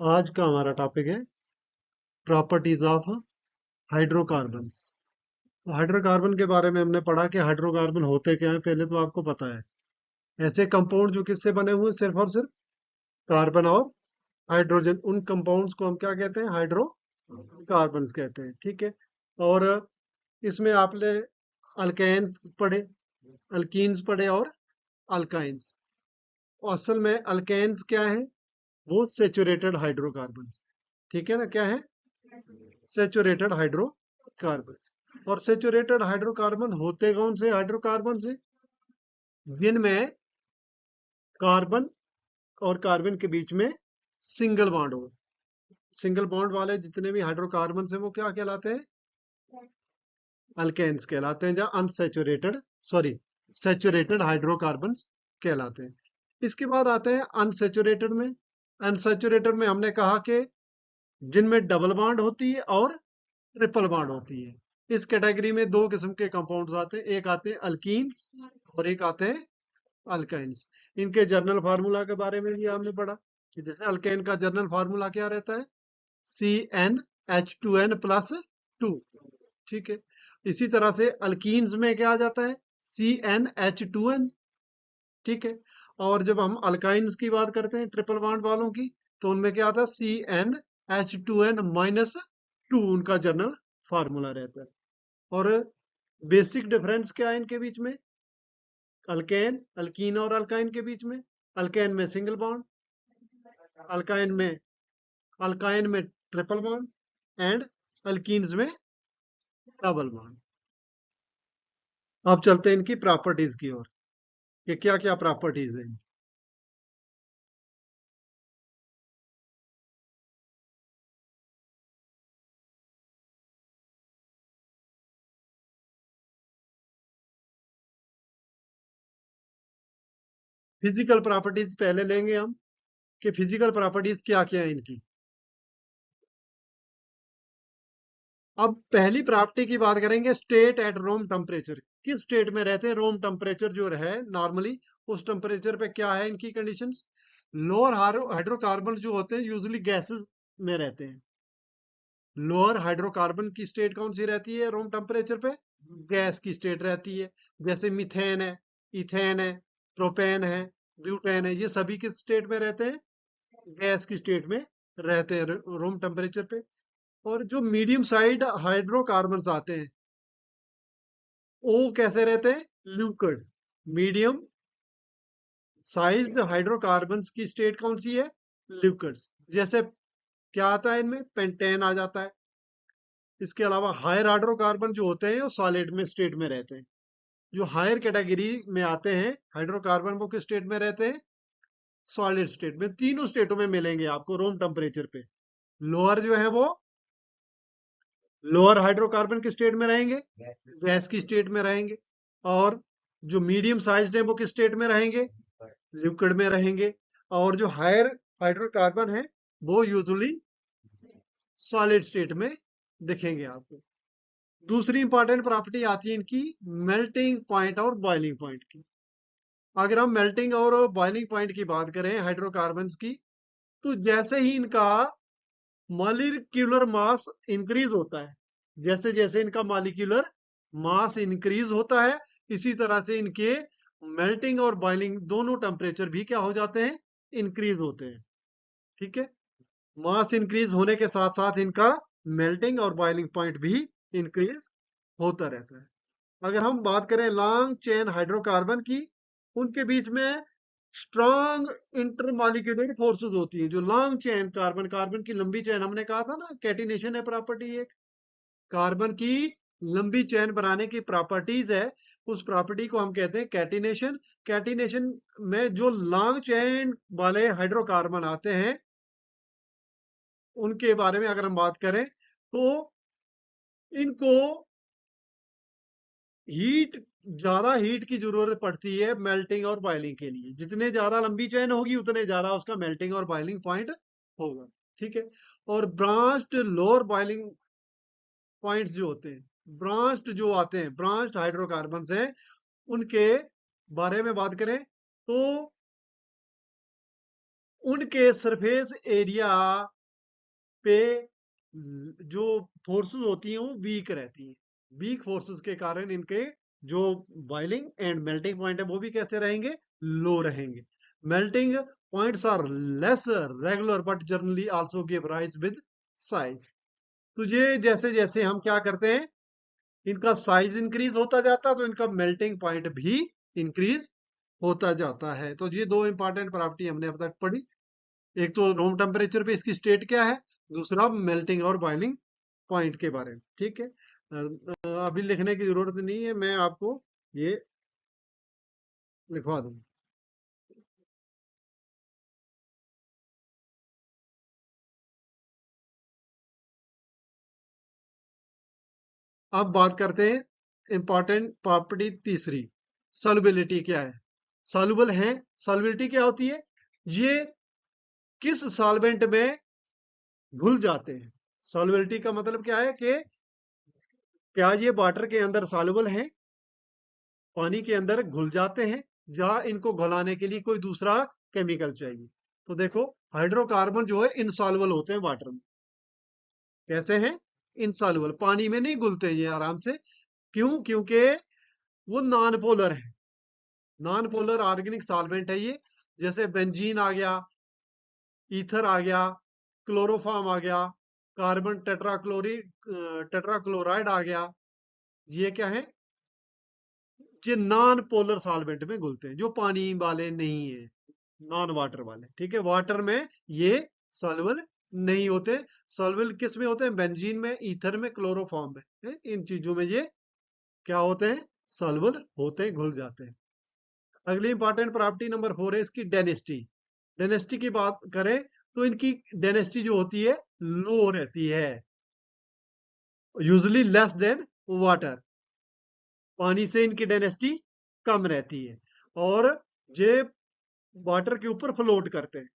आज का हमारा टॉपिक है प्रॉपर्टीज ऑफ हाइड्रोकार्बन्स। तो हाइड्रोकार्बन के बारे में हमने पढ़ा कि हाइड्रोकार्बन होते क्या हैं, पहले तो आपको पता है। ऐसे कंपाउंड जो किससे बने हुए हैं, सिर्फ और सिर्फ कार्बन और हाइड्रोजन, उन कंपाउंड्स को हम क्या कहते हैं, हाइड्रोकार्बन्स कहते हैं। ठीक है। और इसमें आपने अल्केन्स पढ़े, अल्कीन्स पढ़े और अल्काइंस। असल में अल्केन्स क्या है, वो सेचुरेटेड हाइड्रोकार्बन्स। ठीक है ना, क्या है, सेचुरेटेड हाइड्रोकार्बन। और सेचुरेटेड हाइड्रोकार्बन होते कौन से हाइड्रोकार्बन से, जिनमें कार्बन और कार्बन के बीच में सिंगल बॉन्ड हो। सिंगल बॉन्ड वाले जितने भी हाइड्रोकार्बन है वो क्या कहलाते हैं, अल्केन्स कहलाते हैं, या अनसेचुरेटेड, सॉरी, सेचुरेटेड हाइड्रोकार्बन्स कहलाते हैं। इसके बाद आते हैं अनसेचुरेटेड में। अनसेचुरेटेड में हमने कहा कि जिनमें डबल बॉन्ड होती है और ट्रिपल बॉन्ड होती है। इस कैटेगरी में दो किस्म के कंपाउंड्स आते हैं, एक आते हैं अल्कीन्स और एक आते हैं अल्काइंस। इनके जर्नल फार्मूला के बारे में भी हमने पढ़ा कि जैसे अल्केन का जर्नल फार्मूला क्या रहता है, CnH2n+2। ठीक है। इसी तरह से अल्कीन्स में क्या आ जाता है, CnH2n। ठीक है। और जब हम अल्काइंस की बात करते हैं, ट्रिपल बॉन्ड वालों की, तो उनमें क्या आता है, CnH2n-2, उनका जर्नल फार्मूला रहता है। और बेसिक डिफरेंस क्या है इनके बीच में, अल्केन, अल्कीन और अल्काइन के बीच में, अल्केन में सिंगल बॉन्ड, अल्काइन में ट्रिपल बॉन्ड, एंड अल्कीन्स में डबल बॉन्ड। अब चलते हैं इनकी प्रॉपर्टीज की ओर, ये क्या क्या प्रॉपर्टीज हैं। फिजिकल प्रॉपर्टीज पहले लेंगे हम, कि फिजिकल प्रॉपर्टीज क्या क्या है इनकी। अब पहली प्रॉपर्टी की बात करेंगे, स्टेट एट रूम टेम्परेचर। किस स्टेट में रहते हैं, रूम टेम्परेचर जो है नॉर्मली, उस टेम्परेचर पे क्या है इनकी कंडीशंस। लोअर हाइड्रोकार्बन जो होते हैं यूजुअली गैसेस में रहते हैं। लोअर हाइड्रोकार्बन की स्टेट कौन सी रहती है रूम टेम्परेचर पे, गैस की स्टेट रहती है। जैसे मीथेन है, इथेन है, प्रोपेन है, ब्यूटेन है, ये सभी किस स्टेट में रहते हैं, गैस की स्टेट में रहते हैं रूम टेम्परेचर पे। और जो मीडियम साइड हाइड्रोकार्बन आते हैं वो कैसे रहते हैं, ल्यूकड। मीडियम साइज हाइड्रोकार्बन्स की स्टेट कौन सी है, ल्यूकड्स। जैसे क्या आता है इनमें, पेंटेन आ जाता है। इसके अलावा हायर हाइड्रोकार्बन जो होते हैं वो सॉलिड में स्टेट में रहते हैं। जो हायर कैटेगरी में आते हैं हाइड्रोकार्बन, वो किस स्टेट में रहते हैं, सॉलिड स्टेट में। तीनों स्टेटों में मिलेंगे आपको रूम टेम्परेचर पे। लोअर जो है वो लोअर हाइड्रोकार्बन के स्टेट में रहेंगे, गैस की स्टेट में रहेंगे। और जो मीडियम साइज है वो किस स्टेट में रहेंगे, लिक्विड में रहेंगे। और जो हायर हाइड्रोकार्बन है वो यूजुअली सॉलिड स्टेट में दिखेंगे आपको। दूसरी इंपॉर्टेंट प्रॉपर्टी आती है इनकी, मेल्टिंग पॉइंट और बॉइलिंग पॉइंट की। अगर हम मेल्टिंग और बॉइलिंग पॉइंट की बात करें हाइड्रोकार्बन्स की, तो जैसे ही इनका मॉलिक्यूलर मास इंक्रीज होता है, जैसे जैसे इनका मॉलिक्यूलर मास इंक्रीज होता है, इसी तरह से इनके मेल्टिंग और बॉइलिंग दोनों टेम्परेचर भी क्या हो जाते हैं, इंक्रीज होते हैं। ठीक है। मास इंक्रीज होने के साथ साथ इनका मेल्टिंग और बॉइलिंग पॉइंट भी इंक्रीज होता रहता है। अगर हम बात करें लॉन्ग चेन हाइड्रोकार्बन की, उनके बीच में स्ट्रॉन्ग इंटरमॉलिक्यूलर फोर्सेस होती है। जो लॉन्ग चेन कार्बन, कार्बन की लंबी चेन, हमने कहा था ना कैटिनेशन है प्रॉपर्टी एक, कार्बन की लंबी चेन बनाने की प्रॉपर्टीज है, उस प्रॉपर्टी को हम कहते हैं कैटिनेशन। कैटिनेशन में जो लॉन्ग चेन वाले हाइड्रोकार्बन आते हैं उनके बारे में अगर हम बात करें, तो इनको हीट, ज्यादा हीट की जरूरत पड़ती है मेल्टिंग और बॉइलिंग के लिए। जितने ज्यादा लंबी चेन होगी उतने ज्यादा उसका मेल्टिंग और बॉइलिंग पॉइंट होगा। ठीक है। और ब्रांच्ड लोअर बॉइलिंग पॉइंट्स जो होते हैं, ब्रांच्ड जो आते हैं, ब्रांच्ड हाइड्रोकार्बन हैं, उनके बारे में बात करें तो उनके सरफेस एरिया पे जो फोर्सेस होती हैं वो वीक रहती हैं। वीक फोर्सेस के कारण इनके जो बॉइलिंग एंड मेल्टिंग पॉइंट है वो भी कैसे रहेंगे, लो रहेंगे। Melting points are less regular but generally also give rise with size. तो ये जैसे जैसे हम क्या करते हैं, इनका साइज इंक्रीज होता जाता है तो इनका मेल्टिंग पॉइंट भी इंक्रीज होता जाता है। तो ये दो इंपॉर्टेंट प्रॉपर्टी हमने अब तक पढ़ी। एक तो रूम टेम्परेचर पे इसकी स्टेट क्या है, दूसरा मेल्टिंग और बॉइलिंग पॉइंट के बारे में। ठीक है, अभी लिखने की जरूरत नहीं है, मैं आपको ये लिखवा दूं। अब बात करते हैं इंपॉर्टेंट प्रॉपर्टी तीसरी, सॉल्युबिलिटी क्या है। सॉल्युबल है, सॉल्युबिलिटी क्या होती है, ये किस सॉल्वेंट में घुल जाते हैं। सॉल्युबिलिटी का मतलब क्या है कि क्या ये वाटर के अंदर सॉल्युबल हैं, पानी के अंदर घुल जाते हैं, या इनको घुलाने के लिए कोई दूसरा केमिकल चाहिए। तो देखो, हाइड्रोकार्बन जो है इनसॉल्युबल होते हैं वाटर में। कैसे हैं, इनसॉल्युबल, पानी में नहीं घुलते ये आराम से। क्यों, क्योंकि वो नॉन पोलर है। नॉन पोलर ऑर्गेनिक सॉल्वेंट है ये। जैसे बेंजीन आ गया, ईथर आ गया, क्लोरोफॉर्म आ गया, कार्बन टेट्राक्लोराइड आ गया। ये क्या है, ये नॉन पोलर सॉल्वेंट में घुलते हैं, जो पानी वाले नहीं है, नॉन वाटर वाले। ठीक है, वाटर में ये सॉल्युबल नहीं होते। सॉल्युबल किस में होते हैं, बेंजीन में, ईथर में, क्लोरोफॉर्म में है? इन चीजों में ये क्या होते हैं, सॉल्युबल होते हैं, घुल जाते हैं। अगली इंपॉर्टेंट प्रॉपर्टी नंबर 4 है इसकी डेंसिटी। डेंसिटी की बात करें तो इनकी डेंसिटी जो होती है लो रहती है, यूजली लेस देन वाटर। पानी से इनकी डेंसिटी कम रहती है, और ये वाटर के ऊपर फ्लोट करते हैं।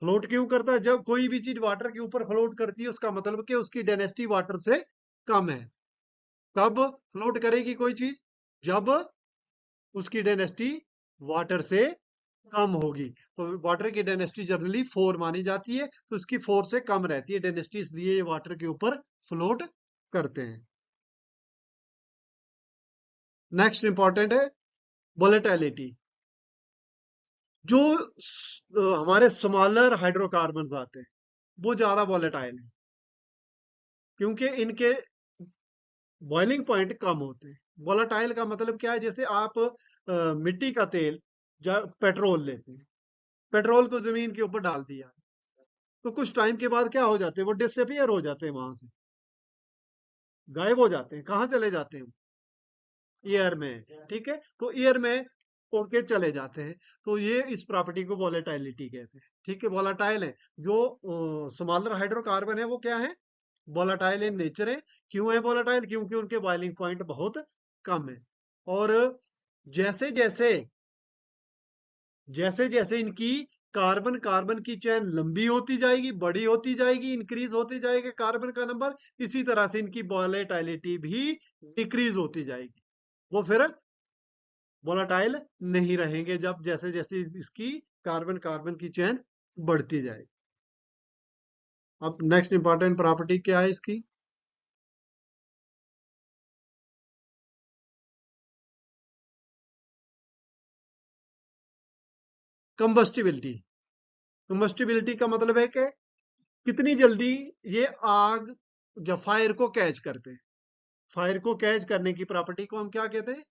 फ्लोट क्यों करता है, जब कोई भी चीज वाटर के ऊपर फ्लोट करती है उसका मतलब कि उसकी डेंसिटी वाटर से कम है। कब फ्लोट करेगी कोई चीज, जब उसकी डेंसिटी वाटर से कम होगी। तो वाटर की डेंसिटी जनरली 4 मानी जाती है, तो इसकी 4 से कम रहती है डेंसिटी, इसलिए ये वाटर के ऊपर फ्लोट करते हैं। नेक्स्ट इंपॉर्टेंट है वोलेटिलिटी। जो हमारे स्मॉलर हाइड्रोकार्बन आते हैं वो ज्यादा वोलेटाइल है, क्योंकि इनके बॉइलिंग पॉइंट कम होते हैं। वोलेटाइल का मतलब क्या है, जैसे आप मिट्टी का तेल या पेट्रोल लेते हैं, पेट्रोल को जमीन के ऊपर डाल दिया, तो कुछ टाइम के बाद क्या हो जाते हैं, वो डिसअपियर हो जाते हैं, वहां से गायब हो जाते हैं। कहाँ चले जाते हैं, एयर में। ठीक है, तो एयर में उड़ के चले जाते हैं। तो ये इस प्रॉपर्टी को वोलेटिलिटी कहते हैं। ठीक है, वोलेटाइल है। जो स्मॉलर हाइड्रोकार्बन है वो क्या है, वोलेटाइल इन नेचर है। क्यों है वोलेटाइल, क्योंकि उनके बॉइलिंग पॉइंट बहुत कम है। और जैसे जैसे जैसे जैसे इनकी कार्बन कार्बन की चेन लंबी होती जाएगी, बड़ी होती जाएगी, इंक्रीज होती जाएगी कार्बन का नंबर, इसी तरह से इनकी वोलेटिलिटी भी डिक्रीज होती जाएगी। वो फिर वोलेटाइल नहीं रहेंगे जब जैसे जैसे इसकी कार्बन कार्बन की चेन बढ़ती जाए। अब नेक्स्ट इंपॉर्टेंट प्रॉपर्टी क्या है इसकी, कंबस्टिबिलिटी। कंबस्टिबिलिटी का मतलब है कि कितनी जल्दी ये आग जब फायर को कैच करते हैं। फायर को कैच करने की प्रॉपर्टी को हम क्या कहते हैं,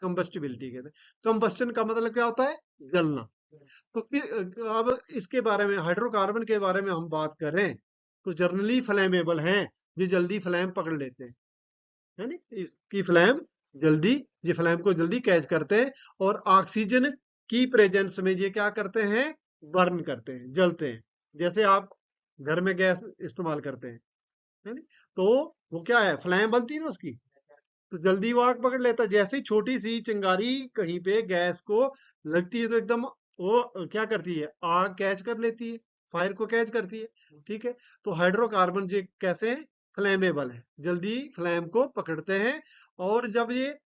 कंबस्टिबिलिटी कहते हैं। कंबस्टन का मतलब क्या होता है, जलना। तो अब इसके बारे में, हाइड्रोकार्बन के बारे में हम बात करें तो जर्नली फ्लेमेबल हैं, ये जल्दी फ्लेम पकड़ लेते हैं, है नी, इसकी फ्लेम जल्दी, ये फ्लेम को जल्दी कैच करते हैं। और ऑक्सीजन की प्रेजेंस में ये क्या करते हैं, बर्न करते हैं, जलते हैं। जैसे आप घर में गैस इस्तेमाल करते हैं, है नी, तो वो क्या है, फ्लेम बनती है ना उसकी, तो जल्दी वो आग पकड़ लेता है। जैसे ही छोटी सी चिंगारी कहीं पे गैस को लगती है तो एकदम वो क्या करती है, आग कैच कर लेती है, फायर को कैच करती है। ठीक है, तो हाइड्रोकार्बन ये कैसे हैं, फ्लेमेबल है, जल्दी फ्लेम को पकड़ते हैं। और जब ये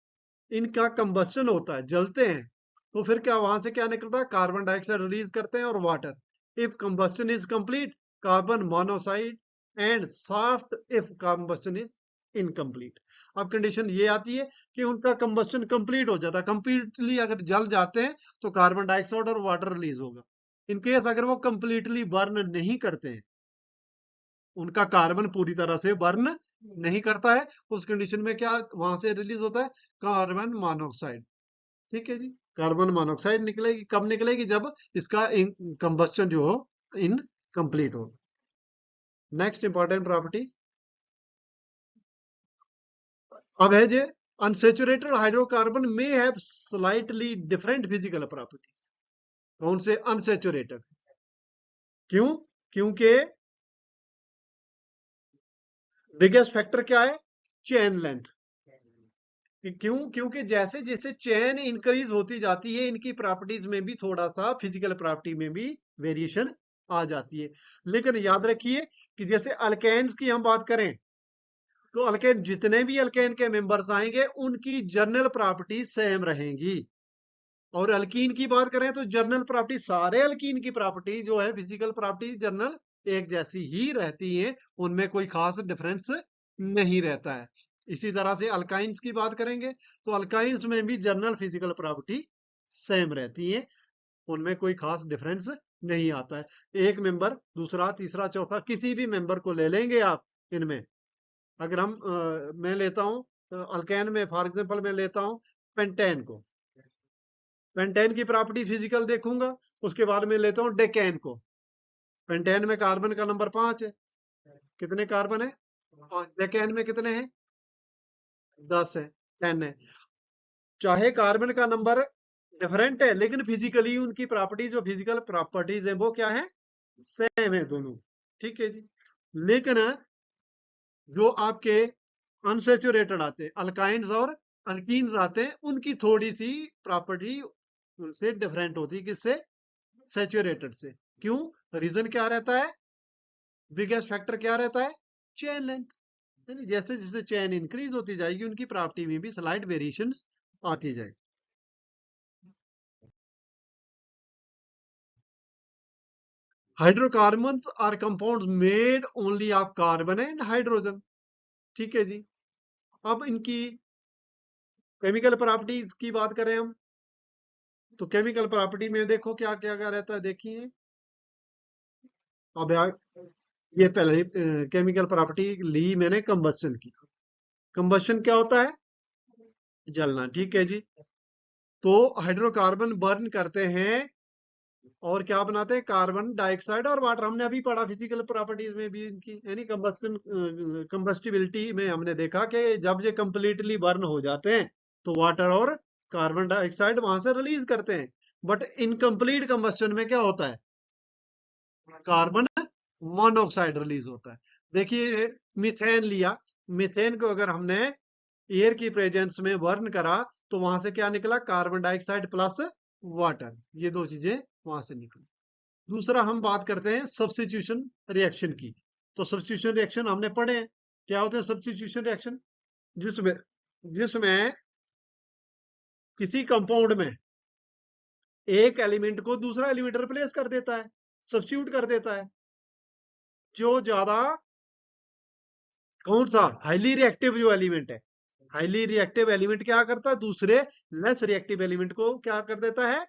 इनका कंबस्टन होता है, जलते हैं, तो फिर क्या वहां से क्या निकलता है, कार्बन डाइऑक्साइड रिलीज करते हैं और water. if combustion is complete, carbon monoxide, and soft if combustion is incomplete. अब कंडीशन ये आती है कि उनका कंबस्शन कंप्लीट हो जाता है, कंप्लीटली अगर जल जाते हैं तो कार्बन डाइऑक्साइड और वाटर रिलीज होगा। इनकेस अगर वो कंप्लीटली बर्न नहीं करते हैं, उनका कार्बन पूरी तरह से बर्न नहीं करता है, उस कंडीशन में क्या वहां से रिलीज होता है? Carbon monoxide. ठीक है जी, कार्बन मोनोऑक्साइड निकलेगी। कब निकलेगी? जब इसका कंबस्शन जो हो इनकम्प्लीट हो। नेक्स्ट इंपॉर्टेंट प्रॉपर्टी अब है जे अनसेचुरेटेड हाइड्रोकार्बन में have slightly different physical properties. कौन से? अनसेचुरेटेड। क्यों? क्योंकि बिगेस्ट फैक्टर क्या है? Chain length. क्यों? क्योंकि जैसे जैसे चेन इंक्रीज होती जाती है, इनकी प्रॉपर्टीज में भी थोड़ा सा फिजिकल प्रॉपर्टी में भी वेरिएशन आ जाती है। लेकिन याद रखिए कि जैसे अल्केन्स की हम बात करें तो अल्केन, जितने भी अल्केन के मेंबर्स आएंगे उनकी जर्नल प्रॉपर्टी सेम रहेंगी। और अल्कीन की बात करें तो जर्नल प्रॉपर्टी, सारे अल्कीन की प्रॉपर्टी जो है फिजिकल प्रॉपर्टी जर्नल एक जैसी ही रहती है, उनमें कोई खास डिफरेंस नहीं रहता है। इसी तरह से अल्काइंस की बात करेंगे तो अल्काइंस में भी जर्नल फिजिकल प्रॉपर्टी सेम रहती है, उनमें कोई खास डिफरेंस नहीं आता है। एक मेंबर दूसरा तीसरा चौथा किसी भी मेंबर को ले लेंगे आप इनमें। अगर हम मैं लेता हूं अल्केन में, फॉर एग्जांपल मैं लेता हूं पेंटेन को, पेंटेन की प्रॉपर्टी फिजिकल देखूंगा। उसके बाद में लेता हूं डेकेन को। पेंटेन में कार्बन का नंबर 5 है। कितने कार्बन है? 5। डेकेन में कितने हैं? 10 है, 10 है। चाहे कार्बन का नंबर डिफरेंट है, लेकिन फिजिकली उनकी प्रॉपर्टीज, जो फिजिकल प्रॉपर्टीज है वो क्या है? सेम है दोनों। ठीक है जी। लेकिन जो आपके अनसेचुरेटेड आते हैं, अल्काइंस और अल्कीन्स आते हैं, उनकी थोड़ी सी प्रॉपर्टी उनसे डिफरेंट होती है। किससे? सेचुरेटेड से। क्यों? रीजन क्या रहता है? बिगेस्ट फैक्टर क्या रहता है? Chain length. यानी जैसे जैसे चेन इंक्रीज होती जाएगी उनकी प्रॉपर्टी में भी स्लाइट वेरिएशंस आती जाए। Hydrocarbons are compounds made only of carbon and hydrogen. ठीक है जी। अब इनकी केमिकल प्रॉपर्टीज की बात करें हम तो केमिकल प्रॉपर्टी में देखो क्या क्या क्या रहता है, देखिए। अब यार ये पहले केमिकल प्रॉपर्टी ली मैंने कंबस्शन की। कंबस्शन क्या होता है? जलना। ठीक है जी। तो हाइड्रोकार्बन बर्न करते हैं और क्या बनाते हैं? कार्बन डाइऑक्साइड और वाटर। हमने अभी पढ़ा फिजिकल प्रॉपर्टीज में भी इनकी, यानी कंबस्शन कंबस्टिबिलिटी में हमने देखा कि जब ये कंप्लीटली बर्न हो जाते हैं तो वाटर और कार्बन डाइऑक्साइड वहां से रिलीज करते हैं। बट इनकम्प्लीट कंबस्शन में क्या होता है? कार्बन मोनोऑक्साइड रिलीज होता है। देखिए मीथेन लिया, मीथेन को अगर हमने एयर की प्रेजेंस में बर्न करा तो वहां से क्या निकला? कार्बन डाइऑक्साइड प्लस वाटर, ये दो चीजें वहां से निकली। दूसरा हम बात करते हैं सब्स्टिट्यूशन रिएक्शन की। तो सब्स्टिट्यूशन रिएक्शन हमने पढ़े हैं। क्या होते हैं सब्स्टिट्यूशन रिएक्शन? जिसमें जिसमें किसी कंपाउंड में एक एलिमेंट को दूसरा एलिमेंट रिप्लेस कर देता है, सब्स्टिट्यूट कर देता है। जो ज्यादा, कौन सा? हाईली रिएक्टिव जो एलिमेंट है, हाईली रिएक्टिव एलिमेंट क्या करता है? दूसरे लेस रिएक्टिव एलिमेंट को क्या कर देता है?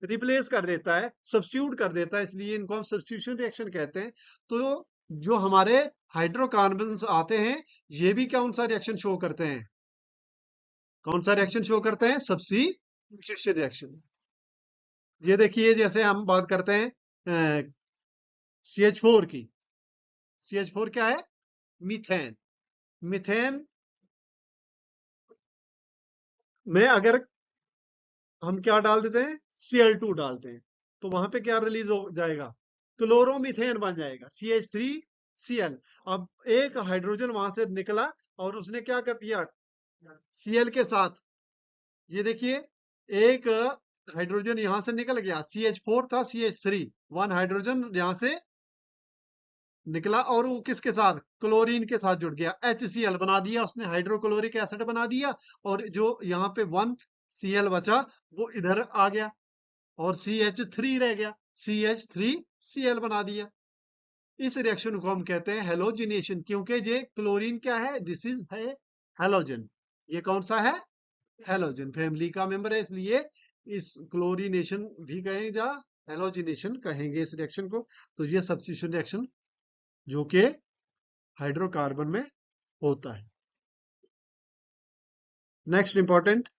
रिप्लेस कर देता है, सब्स्टिट्यूट कर देता है। इसलिए इनको हम सब्स्टिट्यूशन रिएक्शन कहते हैं। तो जो हमारे हाइड्रोकार्बन्स आते हैं ये भी कौन सा रिएक्शन शो करते हैं? कौन सा रिएक्शन शो करते हैं? Substitution reaction. ये देखिए जैसे हम बात करते हैं CH4 की। CH4 क्या है? मीथेन। मीथेन में अगर हम क्या डाल देते हैं? Cl2 डालते हैं तो वहां पे क्या रिलीज हो जाएगा? क्लोरोमीथेन बन जाएगा, CH3Cl। अब एक हाइड्रोजन वहां से निकला और उसने क्या कर दिया Cl के साथ? ये देखिए एक हाइड्रोजन यहां से निकल गया, CH4 था, CH3, वन हाइड्रोजन यहां से निकला और वो किसके साथ? क्लोरीन के साथ जुड़ गया, HCl बना दिया उसने, हाइड्रोक्लोरिक एसिड बना दिया। और जो यहाँ पे 1 Cl बचा वो इधर आ गया और CH3 रह गया। CH3Cl बना दिया। इस रिएक्शन को हम कहते हैं हेलोजिनेशन, क्योंकि ये क्लोरीन क्या है, दिस इज है हेलोजन। ये कौन सा है, हेलोजन फैमिली का मेंबर है, इसलिए इस क्लोरीनेशन भी कहेंगे या हेलोजिनेशन कहेंगे इस रिएक्शन को। तो ये सब्स्टिट्यूशन रिएक्शन जो कि हाइड्रोकार्बन में होता है। Next important